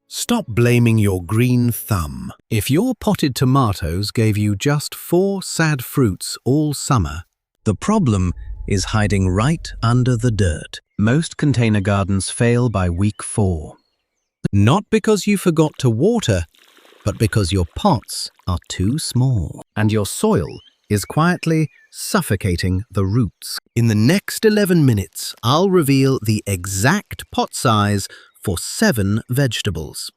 Stop blaming your green thumb. If your potted tomatoes gave you just 4 sad fruits all summer, the problem is hiding right under the dirt. Most container gardens fail by week 4. Not because you forgot to water, but because your pots are too small and your soil is quietly suffocating the roots. In the next 11 minutes, I'll reveal the exact pot size for 7 vegetables,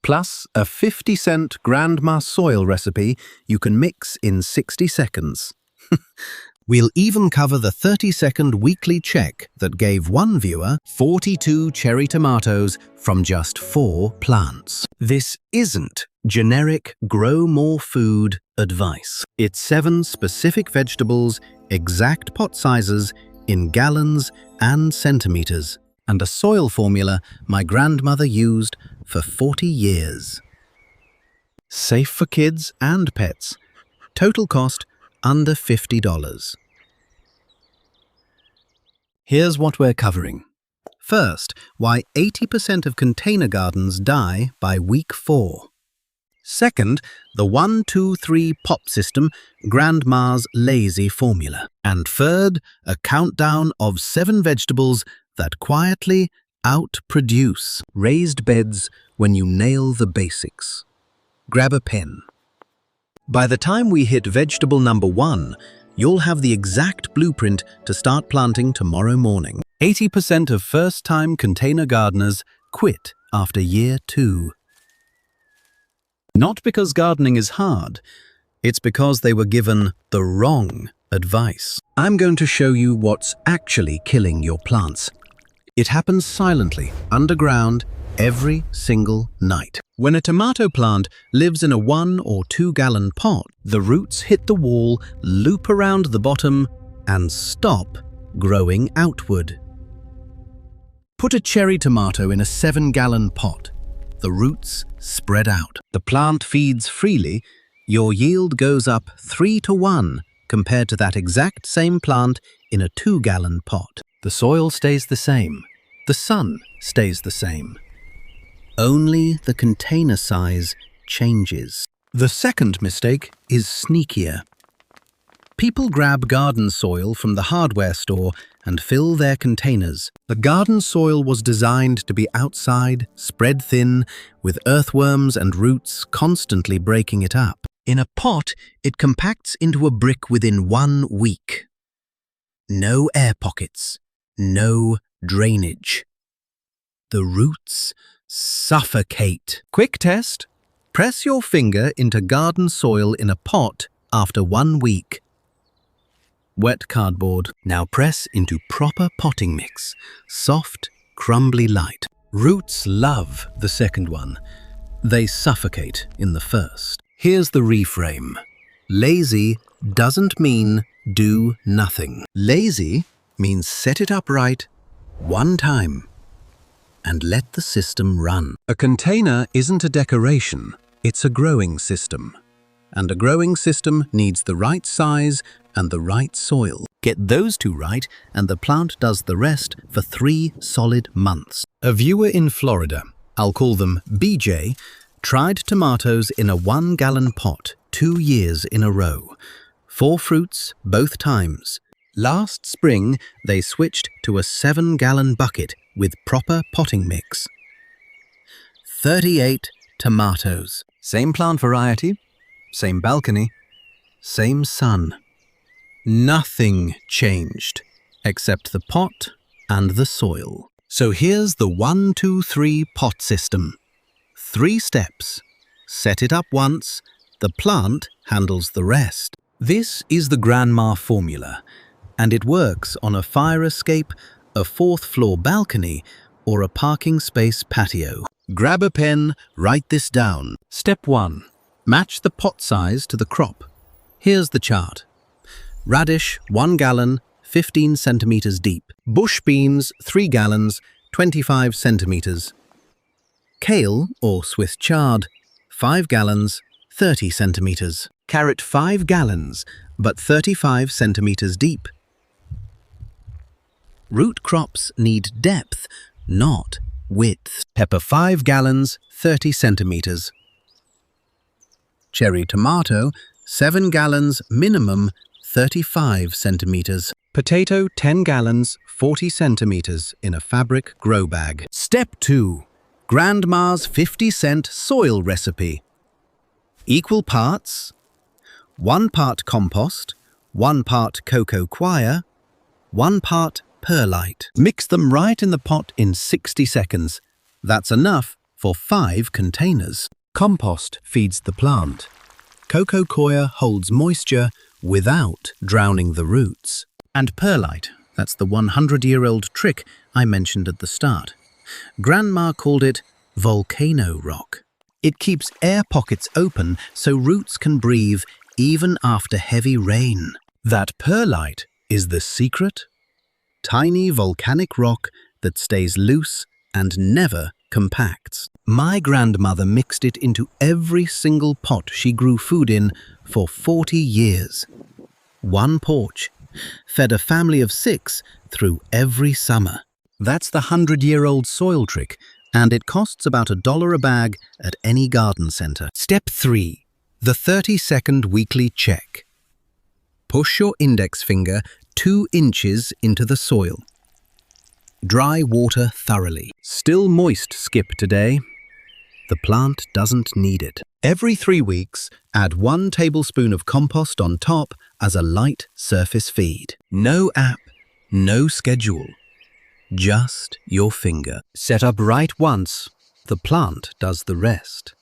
plus a 50-cent grandma soil recipe you can mix in 60 seconds. We'll even cover the 30-second weekly check that gave one viewer 42 cherry tomatoes from just 4 plants. This isn't generic grow more food advice. It's 7 specific vegetables, exact pot sizes, in gallons and centimeters, and a soil formula my grandmother used for 40 years. Safe for kids and pets. Total cost under $50. Here's what we're covering. First, why 80% of container gardens die by week 4. Second, the 1-2-3 pop system, Grandma's lazy formula. And third, a countdown of 7 vegetables that quietly outproduce. Raised beds when you nail the basics. Grab a pen. By the time we hit vegetable number 1, you'll have the exact blueprint to start planting tomorrow morning. 80% of first-time container gardeners quit after year 2. Not because gardening is hard, it's because they were given the wrong advice. I'm going to show you what's actually killing your plants. It happens silently, underground, every single night. When a tomato plant lives in a 1 or 2 gallon pot, the roots hit the wall, loop around the bottom, and stop growing outward. Put a cherry tomato in a 7-gallon pot. The roots spread out. The plant feeds freely. Your yield goes up 3 to 1 compared to that exact same plant in a 2-gallon pot. The soil stays the same. The sun stays the same. Only the container size changes. The second mistake is sneakier. People grab garden soil from the hardware store and fill their containers. The garden soil was designed to be outside, spread thin, with earthworms and roots constantly breaking it up. In a pot, it compacts into a brick within 1 week. No air pockets, no drainage. The roots suffocate. Quick test. Press your finger into garden soil in a pot after 1 week. Wet cardboard. Now press into proper potting mix. Soft, crumbly light. Roots love the second one. They suffocate in the first. Here's the reframe. Lazy doesn't mean do nothing. Lazy means set it up right, 1 time, and let the system run. A container isn't a decoration, it's a growing system. And a growing system needs the right size and the right soil. Get those 2 right, and the plant does the rest for 3 solid months. A viewer in Florida, I'll call them BJ, tried tomatoes in a 1-gallon pot 2 years in a row. 4 fruits both times. Last spring, they switched to a 7-gallon bucket with proper potting mix. 38 tomatoes. Same plant variety, same balcony, same sun. Nothing changed except the pot and the soil. So here's the 1-2-3 pot system. 3 steps. Set it up once, the plant handles the rest. This is the grandma formula, and it works on a fire escape, a 4th-floor balcony, or a parking space patio. Grab a pen, write this down. Step 1. Match the pot size to the crop. Here's the chart. Radish, 1 gallon, 15 centimeters deep. Bush beans, 3 gallons, 25 centimeters. Kale, or Swiss chard, 5 gallons, 30 centimeters. Carrot, 5 gallons, but 35 centimeters deep. Root crops need depth, not width. Pepper 5 gallons, 30 centimeters. Cherry tomato, 7 gallons, minimum, 35 centimeters. Potato, 10 gallons, 40 centimeters in a fabric grow bag. Step 2. Grandma's 50-cent soil recipe. Equal parts: 1 part compost, 1 part coco coir, 1 part perlite. Mix them right in the pot in 60 seconds. That's enough for 5 containers. Compost feeds the plant. Coco coir holds moisture without drowning the roots. And perlite, that's the 100-year-old trick I mentioned at the start. Grandma called it volcano rock. It keeps air pockets open so roots can breathe even after heavy rain. That perlite is the secret. Tiny volcanic rock that stays loose and never compacts. My grandmother mixed it into every single pot she grew food in for 40 years. 1 porch, fed a family of 6 through every summer. That's the 100-year-old soil trick, and it costs about $1 a bag at any garden center. Step 3. The 30-second weekly check. Push your index finger 2 inches into the soil. Dry water thoroughly. Still moist skip today. The plant doesn't need it. Every 3 weeks, add 1 tablespoon of compost on top as a light surface feed. No app, no schedule. Just your finger. Set up right once. The plant does the rest.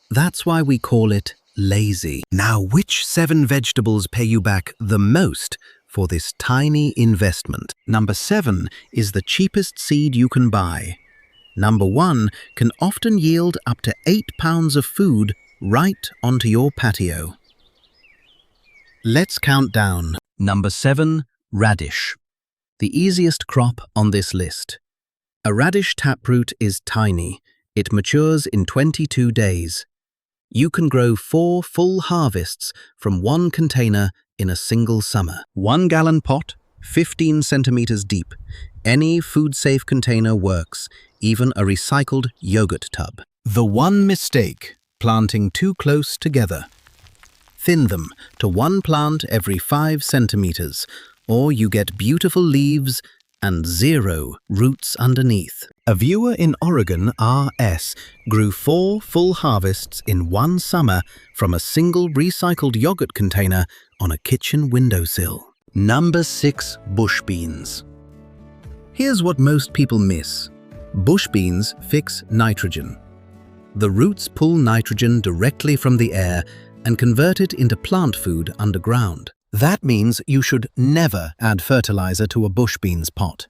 That's why we call it lazy. Now, which 7 vegetables pay you back the most for this tiny investment? Number 7 is the cheapest seed you can buy. Number 1 can often yield up to 8 pounds of food right onto your patio. Let's count down. Number 7, radish. The easiest crop on this list. A radish taproot is tiny. It matures in 22 days. You can grow 4 full harvests from 1 container in a single summer. 1 gallon pot, 15 centimeters deep. Any food-safe container works, even a recycled yogurt tub. The one mistake: planting too close together. Thin them to 1 plant every 5 centimeters, or you get beautiful leaves and 0 roots underneath. A viewer in Oregon, RS, grew 4 full harvests in 1 summer from a single recycled yogurt container on a kitchen windowsill. Number 6, bush beans. Here's what most people miss. Bush beans fix nitrogen. The roots pull nitrogen directly from the air and convert it into plant food underground. That means you should never add fertilizer to a bush beans pot.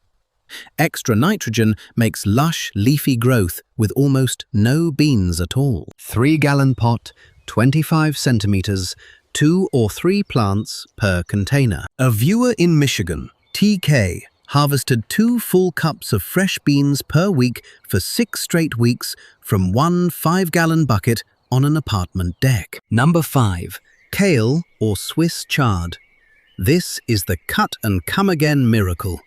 Extra nitrogen makes lush, leafy growth with almost no beans at all. 3-gallon pot, 25 centimeters, 2 or 3 plants per container. A viewer in Michigan, TK, harvested 2 full cups of fresh beans per week for 6 straight weeks from 1 5-gallon bucket on an apartment deck. Number 5. Kale or Swiss chard. This is the cut-and-come-again miracle.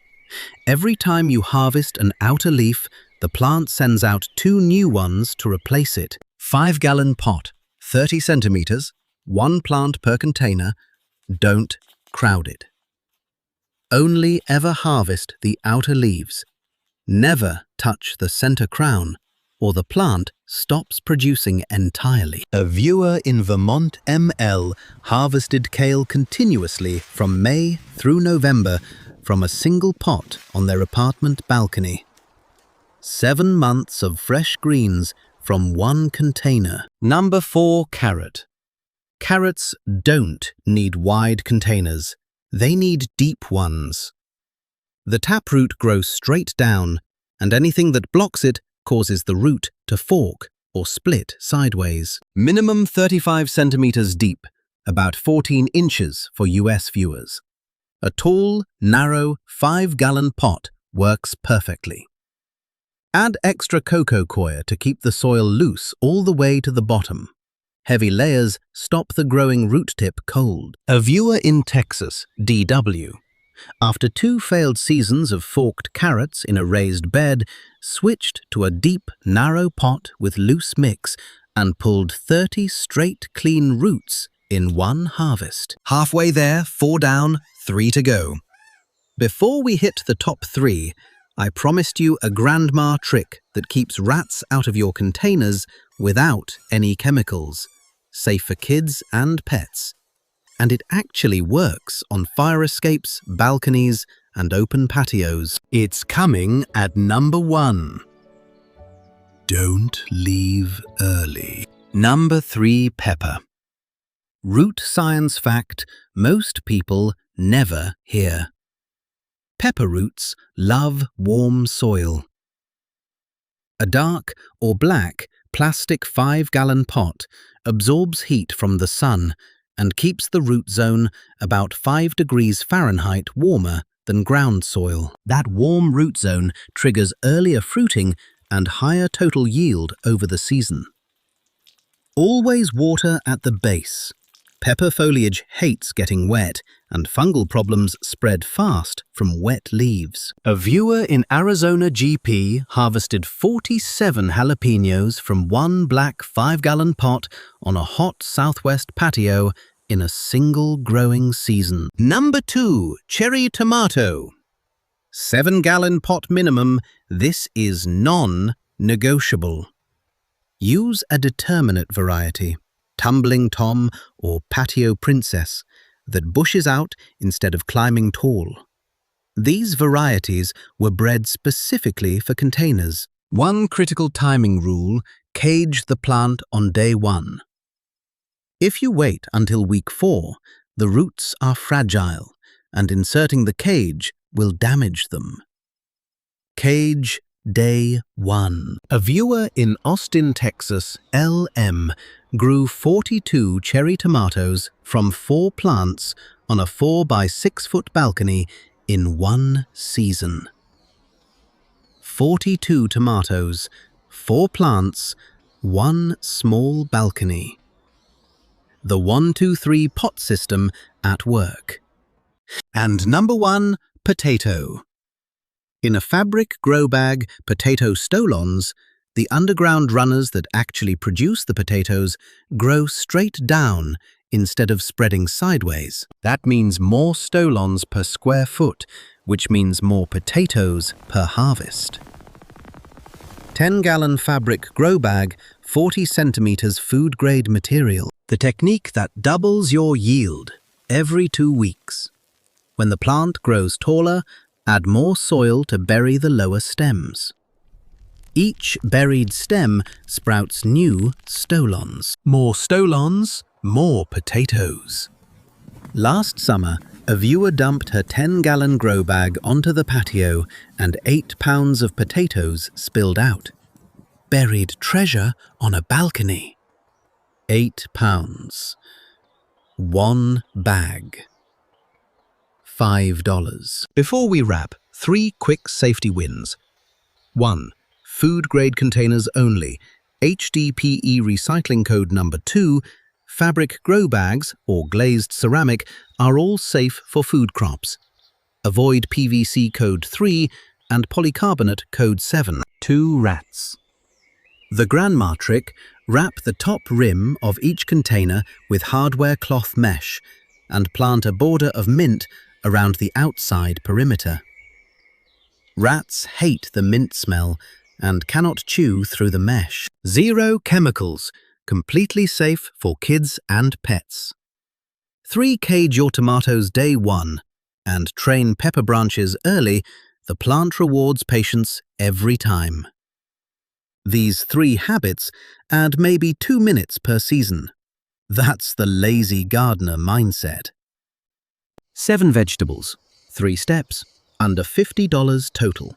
Every time you harvest an outer leaf, the plant sends out 2 new ones to replace it. 5-gallon pot, 30 centimeters, 1 plant per container. Don't crowd it. Only ever harvest the outer leaves. Never touch the center crown, or the plant stops producing entirely. A viewer in Vermont, ML, harvested kale continuously from May through November from a single pot on their apartment balcony. 7 months of fresh greens from 1 container. Number 4, carrot. Carrots don't need wide containers. They need deep ones. The taproot grows straight down, and anything that blocks it causes the root to fork or split sideways. Minimum 35 centimeters deep, about 14 inches for US viewers. A tall, narrow 5-gallon pot works perfectly. Add extra coco coir to keep the soil loose all the way to the bottom. Heavy layers stop the growing root tip cold. A viewer in Texas, DW, After 2 failed seasons of forked carrots in a raised bed, switched to a deep, narrow pot with loose mix and pulled 30 straight, clean roots in one harvest. Halfway there, 4 down, 3 to go. Before we hit the top 3, I promised you a grandma trick that keeps rats out of your containers without any chemicals, safe for kids and pets. And it actually works on fire escapes, balconies, and open patios. It's coming at number 1. Don't leave early. Number 3 pepper. Root science fact most people never hear. Pepper roots love warm soil. A dark or black plastic 5-gallon pot absorbs heat from the sun and keeps the root zone about 5 degrees Fahrenheit warmer than ground soil. That warm root zone triggers earlier fruiting and higher total yield over the season. Always water at the base. Pepper foliage hates getting wet, and fungal problems spread fast from wet leaves. A viewer in Arizona GP harvested 47 jalapenos from one black 5-gallon pot on a hot southwest patio in a single growing season. Number 2, cherry tomato. 7-gallon pot minimum. This is non-negotiable. Use a determinate variety, Tumbling Tom or Patio Princess, that bushes out instead of climbing tall. These varieties were bred specifically for containers. One critical timing rule: cage the plant on day 1. If you wait until week 4, the roots are fragile, and inserting the cage will damage them. Cage day 1. A viewer in Austin, Texas, LM, grew 42 cherry tomatoes from 4 plants on a 4 by 6 foot balcony in one season. 42 tomatoes, 4 plants, 1 small balcony. The 1-2-3 pot system at work. And number 1, potato. In a fabric grow bag, potato stolons, the underground runners that actually produce the potatoes grow straight down instead of spreading sideways. That means more stolons per square foot, which means more potatoes per harvest. 10-gallon fabric grow bag, 40 centimeters food-grade material. The technique that doubles your yield every 2 weeks. When the plant grows taller, add more soil to bury the lower stems. Each buried stem sprouts new stolons. More stolons, more potatoes. Last summer, a viewer dumped her 10-gallon grow bag onto the patio and 8 pounds of potatoes spilled out. Buried treasure on a balcony. 8 pounds. 1 bag. $5. Before we wrap, 3 quick safety wins. 1. Food-grade containers only. HDPE recycling code number 2. Fabric grow bags or glazed ceramic are all safe for food crops. Avoid PVC code 3 and polycarbonate code 7. 2 rats. The grandma trick: wrap the top rim of each container with hardware cloth mesh and plant a border of mint around the outside perimeter. Rats hate the mint smell and cannot chew through the mesh. 0 chemicals, completely safe for kids and pets. 3 cage your tomatoes day 1 and train pepper branches early. The plant rewards patience every time. These 3 habits add maybe 2 minutes per season. That's the lazy gardener mindset. 7 vegetables, 3 steps, under $50 total.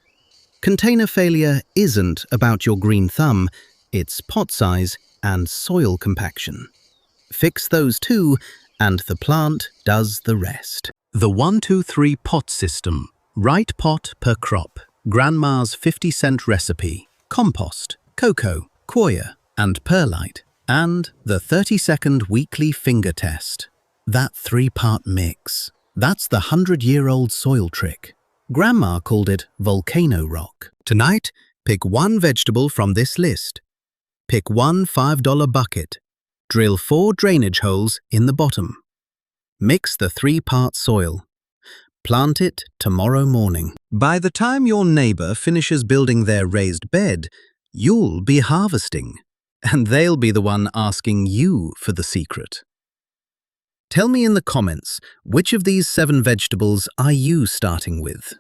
Container failure isn't about your green thumb, it's pot size and soil compaction. Fix those 2 and the plant does the rest. The 1-2-3 pot system. Right pot per crop. Grandma's 50-cent recipe. Compost, coco, coir, and perlite. And the 30-second weekly finger test. That 3-part mix. That's the 100-year-old soil trick. Grandma called it volcano rock. Tonight, pick one vegetable from this list. Pick one $5 bucket. Drill 4 drainage holes in the bottom. Mix the 3-part soil. Plant it tomorrow morning. By the time your neighbor finishes building their raised bed, you'll be harvesting. And they'll be the one asking you for the secret. Tell me in the comments, which of these 7 vegetables are you starting with?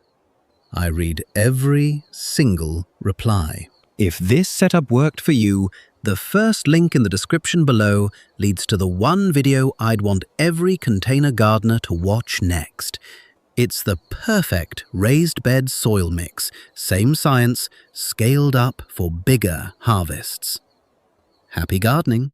I read every single reply. If this setup worked for you, the first link in the description below leads to the one video I'd want every container gardener to watch next. It's the perfect raised bed soil mix, same science, scaled up for bigger harvests. Happy gardening!